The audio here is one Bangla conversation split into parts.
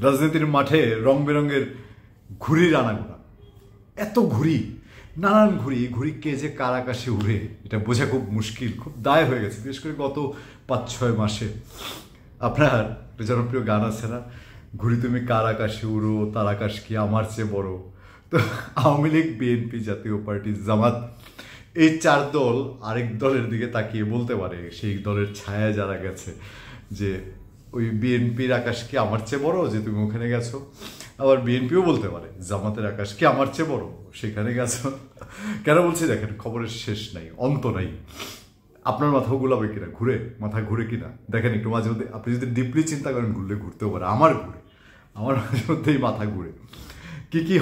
রাজনীতির মাঠে রং বেরঙের ঘুড়ির আনাগোনা, এত ঘুড়ি, নানান ঘুড়ি কে যে কার আকাশে উড়ে এটা বোঝা খুব মুশকিল, খুব দায় হয়ে গেছে। বিশেষ করে গত 5-6 মাসে আপনার জনপ্রিয় গান আছে না, ঘুড়ি তুমি কার আকাশে উড়ো, তার আকাশ কি আমার চেয়ে বড়। তো আওয়ামী লীগ, বিএনপি, জাতীয় পার্টি, জামাত, এই 4 দল আরেক দলের দিকে তাকিয়ে বলতে পারে, সেই দলের ছায়া যারা গেছে, যে ওই বিএনপির আকাশ কি আমার চেয়ে বড় যে তুমি ওখানে গেছো। আবার বিএনপিও বলতে পারে জামাতের আকাশ কি আমার চেয়ে বড়, সেখানে গেছো। কেন বলছি দেখেন, খবরের শেষ নাই, অন্ত নাই। আপনার মাথাও ঘুরাবে কিনা, মাথা ঘুরে কিনা দেখেন একটু মাঝে মধ্যে। আপনি যদি ডিপলি চিন্তা করেন ঘুরতেও পারে, আমার মাঝে মধ্যেই মাথা ঘুরে। কি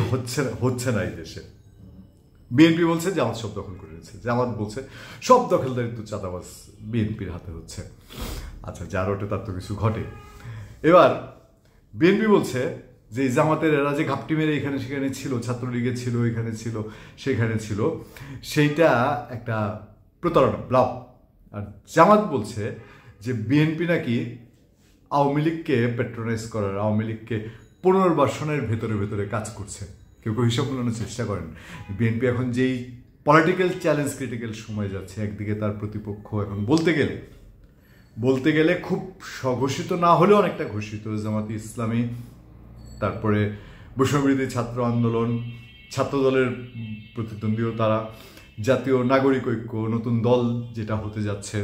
হচ্ছে না এই দেশে। বিএনপি বলছে জামাত সব দখল করে নিয়েছে, জামাত বলছে সব দখলদারিত্ব চাঁদাবাজ বিএনপির হাতে হচ্ছে। আচ্ছা, যার ওটা তার তো কিছু ঘটে। এবার বিএনপি বলছে যে জামাতের এরা যে ঘাপটি মেরে এখানে সেখানে ছিল, ছাত্রলীগে ছিল, এখানে ছিল, সেখানে ছিল, সেইটা একটা প্রতারণা, ব্লাফ। আর জামাত বলছে যে বিএনপি নাকি আওয়ামী লীগকে প্যাট্রোনাইজ করার, আওয়ামী লীগকে পুনর্বাসনের ভেতরে কাজ করছে। কেউ হিসাব মেলানোর চেষ্টা করেন। বিএনপি এখন যেই পলিটিক্যাল চ্যালেঞ্জ, ক্রিটিক্যাল সময় যাচ্ছে, একদিকে তার প্রতিপক্ষ এখন বলতে গেলে খুব স্বঘোষিত না হলেও অনেকটা ঘোষিত, জামাতে ইসলামী, তারপরে বৈষম্যবিরোধী ছাত্র আন্দোলন, ছাত্র দলের প্রতিদ্বন্দ্বীও তারা, জাতীয় নাগরিক ঐক্য, নতুন দল যেটা হতে যাচ্ছে,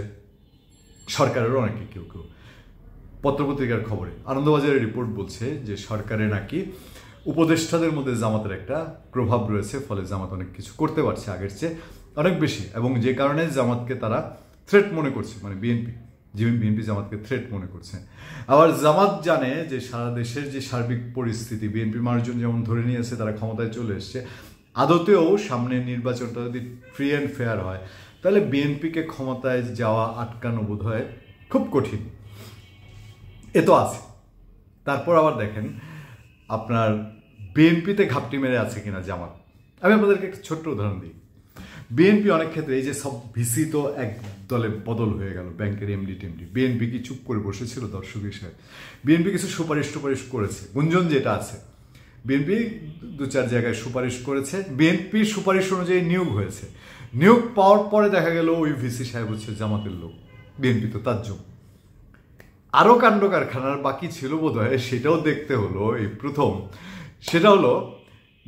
সরকারেরও অনেকে কেউ পত্রপত্রিকার খবরে, আনন্দবাজারের রিপোর্ট বলছে যে সরকারে নাকি উপদেষ্টাদের মধ্যে জামাতের একটা প্রভাব রয়েছে, ফলে জামাত অনেক কিছু করতে পারছে আগের চেয়ে অনেক বেশি, এবং যে কারণে জামাতকে তারা থ্রেট মনে করছে, মানে বিএনপি জামাতকে থ্রেট মনে করছে। আবার জামাত জানে যে সারা দেশের যে সার্বিক পরিস্থিতি, বিএনপির মানুষজন যেমন ধরে নিয়েছে তারা ক্ষমতায় চলে এসছে, আদতেও সামনের নির্বাচনটা যদি ফ্রি অ্যান্ড ফেয়ার হয় তাহলে বিএনপিকে ক্ষমতায় যাওয়া আটকানো বোধ হয় খুব কঠিন। এ তো আছে। তারপর আবার দেখেন আপনার বিএনপিতে ঘাপটি মেরে আছে কিনা জামাত। আমি আপনাদেরকে একটা ছোট্ট উদাহরণ দিই। বিএনপি অনেক ক্ষেত্রে এই যে সব ভিসি তো এক দলে বদল হয়ে গেল, ব্যাংকের এমডি টেমডি, বিএনপি কি চুপ করে বসেছিল দর্শক হিসেবে? বিএনপি কিছু সুপারিশ করেছে, গুঞ্জন যেটা আছে, বিএনপি 2-4 জায়গায় সুপারিশ করেছে, বিএনপির সুপারিশ অনুযায়ী নিয়োগ হয়েছে। নিয়োগ পাওয়ার পরে দেখা গেল ওই ভিসি সাহেব হচ্ছে জামাতের লোক। বিএনপি তো তাজ্জব। আরও কাণ্ড কারখানার বাকি ছিল বোধ হয়, সেটাও দেখতে হলো এই প্রথম। সেটা হলো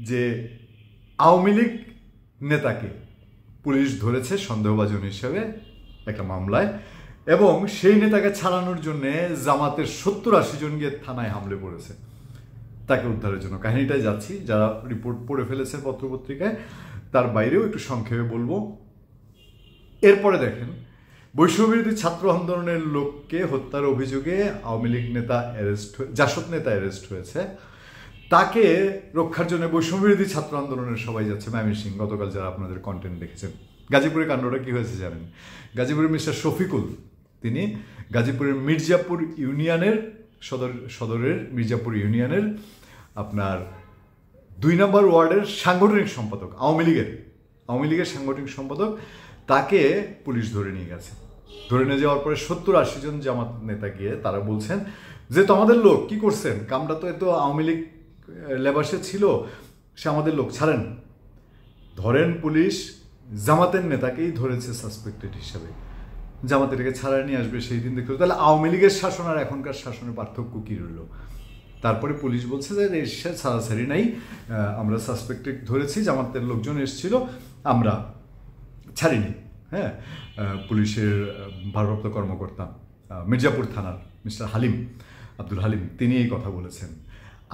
যে আওয়ামী লীগ নেতাকে পুলিশ ধরেছে সন্দেহভাজন হিসেবে একটা মামলায়, এবং সেই নেতাকে ছাড়ানোর জন্য জামাতের 70-80 জন গিয়ে থানায় হামলে পড়েছে তাকে উদ্ধারের জন্য। কাহিনীটাই যাচ্ছি, যারা রিপোর্ট পড়ে ফেলেছে পত্রপত্রিকায় তার বাইরেও একটু সংক্ষেপে বলবো। এরপরে দেখেন বৈষম্যবিরোধী ছাত্র আন্দোলনের লোককে হত্যার অভিযোগে আওয়ামী লীগ নেতা জাসদ নেতা অ্যারেস্ট হয়েছে। তাকে রক্ষার জন্য বৈষম্যবিরোধী ছাত্র আন্দোলনের সবাই যাচ্ছে ময়মনসিংহ। গতকাল যারা আপনাদের কন্টেন্ট দেখেছেন, গাজীপুরের কাণ্ডটা কি হয়েছে জানেন? গাজীপুরের মিস্টার শফিকুল, তিনি গাজীপুরের মির্জাপুর ইউনিয়নের সদরের মির্জাপুর ইউনিয়নের আপনার 2 নম্বর ওয়ার্ডের সাংগঠনিক সম্পাদক, আওয়ামী লীগের সাংগঠনিক সম্পাদক, তাকে পুলিশ ধরে নিয়ে গেছে। ধরে নিয়ে যাওয়ার পরে 70-80 জন জামাত নেতা গিয়ে তারা বলছেন যে তো আমাদের লোক, কি করছেন, কামটা তো এত আওয়ামী লীগ লেবাসে ছিল, সে আমাদের লোক, ছাড়েন। ধরেন পুলিশ জামাতের নেতাকেই ধরেছে সাসপেক্টেড হিসাবে, জামাতেরকে ছাড়াই নিয়ে আসবে সেই দিন দেখতে। তাহলে আওয়ামী লীগের শাসন আর এখনকার শাসনের পার্থক্য কী রইল? তারপরে পুলিশ বলছে যে এসে ছাড়াছাড়ি নাই, আমরা সাসপেক্টেড ধরেছি, জামাতের লোকজন এসেছিল, আমরা ছাড়িনি। হ্যাঁ, পুলিশের ভারপ্রাপ্ত কর্মকর্তা মির্জাপুর থানার মিস্টার আব্দুল হালিম, তিনি এই কথা বলেছেন।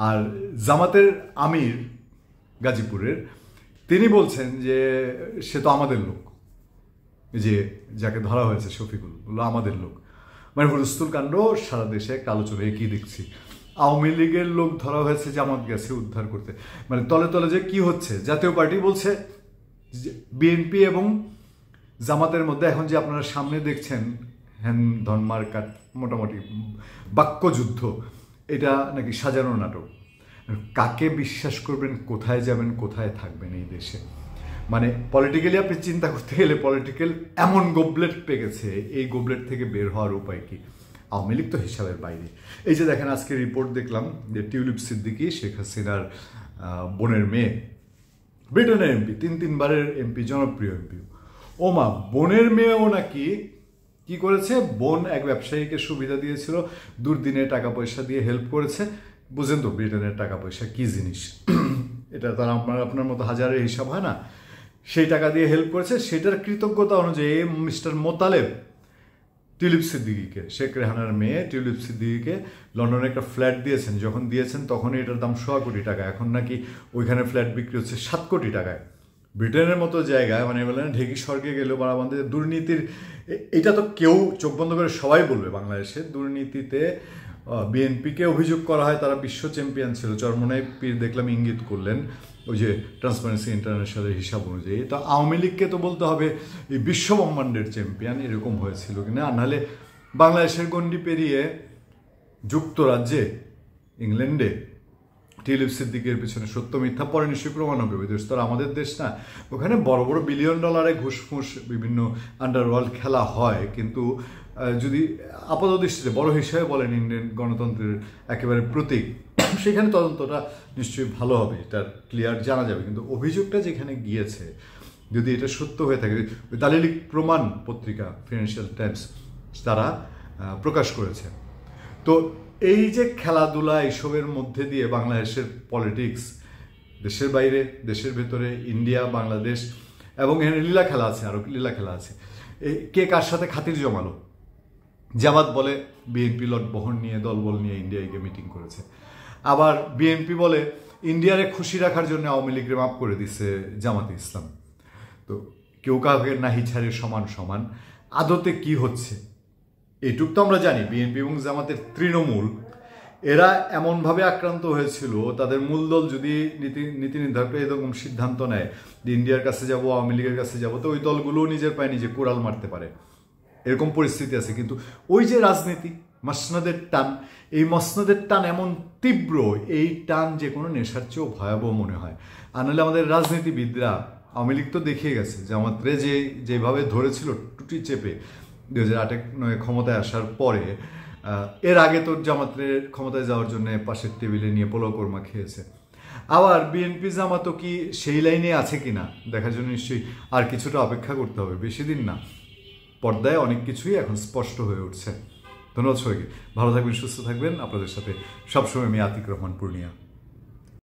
আর জামাতের আমির গাজীপুরের, তিনি বলছেন যে সে তো আমাদের লোক, যে যাকে ধরা হয়েছে শফিকুল, বললো আমাদের লোক। মানে হুলস্থুল কাণ্ড সারা দেশে একটা আলোচনা। কি দেখছি, আওয়ামী লীগের লোক ধরা হয়েছে, জামাত গেছে উদ্ধার করতে। মানে তলে তলে যে কি হচ্ছে, জাতীয় পার্টি বলছে বিএনপি এবং জামাতের মধ্যে এখন যে আপনারা সামনে দেখছেন হ্যান ধনমার্কাট মোটামুটি বাক্যযুদ্ধ, এটা নাকি সাজানো নাটক। কাকে বিশ্বাস করবেন, কোথায় যাবেন, কোথায় থাকবেন এই দেশে? মানে পলিটিক্যালি আপনি চিন্তা করতে গেলে পলিটিক্যাল এমন গোবলেট পেয়ে গেছে, এই গোবলেট থেকে বের হওয়ার উপায় কি? আওয়ামী লীগ তো হিসাবের বাইরে। এই যে দেখেন আজকে রিপোর্ট দেখলাম যে টিউলিপ সিদ্দিকী শেখ হাসিনার বোনের মেয়ে, ব্রিটেনের এমপি, তিনবারের এমপি, জনপ্রিয় এমপি, ওমা বোনের মেয়েও নাকি কি করেছে, বোন এক ব্যবসায়ীকে সুবিধা দিয়েছিল, দুর্দিনে টাকা পয়সা দিয়ে হেল্প করেছে। বুঝেন তো ব্রিটেনের টাকা পয়সা কি জিনিস, এটা তার আপনার মতো হাজারের হিসাব হয় না। সেই টাকা দিয়ে হেল্প করেছে, সেটার কৃতজ্ঞতা অনুযায়ী মিস্টার মোতালেব টিউলিপ সিদ্দিকীকে, শেখ রেহানার মেয়ে টিউলিপ সিদ্দিকীকে লন্ডনে একটা ফ্ল্যাট দিয়েছেন। যখন দিয়েছেন তখনই এটার দাম 1.25 কোটি টাকা, এখন নাকি ওইখানে ফ্ল্যাট বিক্রি হচ্ছে 7 কোটি টাকায়। ব্রিটেনের মতো জায়গায় মানে বলেন ঢেকি স্বর্গে গেলেও বা আমাদের দুর্নীতির, এটা তো কেউ চোখ বন্ধ করে সবাই বলবে বাংলাদেশে দুর্নীতিতে বিএনপিকে অভিযোগ করা হয়, তারা বিশ্ব চ্যাম্পিয়ন ছিল। চরমোনাই পীর দেখলাম ইঙ্গিত করলেন ওই যে ট্রান্সপারেন্সি ইন্টারন্যাশনালের হিসাব অনুযায়ী। তো আওয়ামী লীগকে তো বলতে হবে এই বিশ্ব ব্রহ্মাণ্ডের চ্যাম্পিয়ন, এরকম হয়েছিল কিনা। আর নাহলে বাংলাদেশের গণ্ডি পেরিয়ে যুক্তরাজ্যে, ইংল্যান্ডে টিউলিপ সিদ্দিকের পিছনে সত্য মিথ্যা পরে নিশ্চয়ই প্রমাণ হবে। ওই দেশ তো আমাদের দেশ না, ওখানে বড় বড় বিলিয়ন ডলারে ঘুষফুস বিভিন্ন আন্ডারওয়ার্ল্ড খেলা হয়। কিন্তু যদি আপাত দৃষ্টিতে বড় হিসেবে বলেন ইন্ডিয়ান গণতন্ত্রের একেবারে প্রতীক, সেখানে তদন্তটা নিশ্চয়ই ভালো হবে, এটা ক্লিয়ার জানা যাবে। কিন্তু অভিযোগটা যেখানে গিয়েছে, যদি এটা সত্য হয়ে থাকে, দালিলিক প্রমাণ পত্রিকা ফিনান্সিয়াল টাইমস তারা প্রকাশ করেছে। তো এই যে খেলাধুলা এইসবের মধ্যে দিয়ে বাংলাদেশের পলিটিক্স, দেশের বাইরে দেশের ভেতরে, ইন্ডিয়া বাংলাদেশ, এবং এখানে লীলা খেলা আছে, আরও লীলা খেলা আছে। এই কে কার সাথে খাতির জমালো, জামাত বলে বিএনপি লটবহর নিয়ে দলবল নিয়ে ইন্ডিয়ায় গিয়ে মিটিং করেছে, আবার বিএনপি বলে ইন্ডিয়ারে খুশি রাখার জন্য আওয়ামী লীগকে মাফ করে দিচ্ছে জামাতে ইসলাম। তো কেউ কাউকে নাহি ছাড়ে সমান সমান। আদতে কি হচ্ছে এইটুক তো আমরা জানি, বিএনপি এবং জামাতের তৃণমূল এরা এমনভাবে আক্রান্ত হয়েছিল, তাদের মূল দল যদি নীতি নির্ধারকরা এরকম সিদ্ধান্ত নেয় যে ইন্ডিয়ার কাছে যাব, আওয়ামী লীগের কাছে যাব, তো ওই দলগুলোও নিজের পায়ে নিজে কোড়াল মারতে পারে, এরকম পরিস্থিতি আছে। কিন্তু ওই যে রাজনীতি মসনদের টান, এই মসনদের টান এমন তীব্র, এই টান যে কোনো নেশার চেয়েও ভয়াবহ মনে হয়। আর নাহলে আমাদের রাজনীতিবিদরা, আওয়ামী লীগ তো দেখিয়ে গেছে জামাতরে যেভাবে ধরেছিল টুটি চেপে 2008 ক্ষমতায় আসার পরে, এর আগে তো জামাতের ক্ষমতায় যাওয়ার জন্য পাশের টেবিলে নিয়ে পোলাও কোরমা খেয়েছে। আবার বিএনপি জামাতও কি সেই লাইনে আছে কিনা দেখার জন্য নিশ্চয়ই আর কিছুটা অপেক্ষা করতে হবে, বেশি দিন না। পর্দায় অনেক কিছুই এখন স্পষ্ট হয়ে উঠছে। ধন্যবাদ সবাইকে, ভালো থাকবেন, সুস্থ থাকবেন। আপনাদের সাথে সবসময় আমি আতিক রহমান পূর্ণিয়া।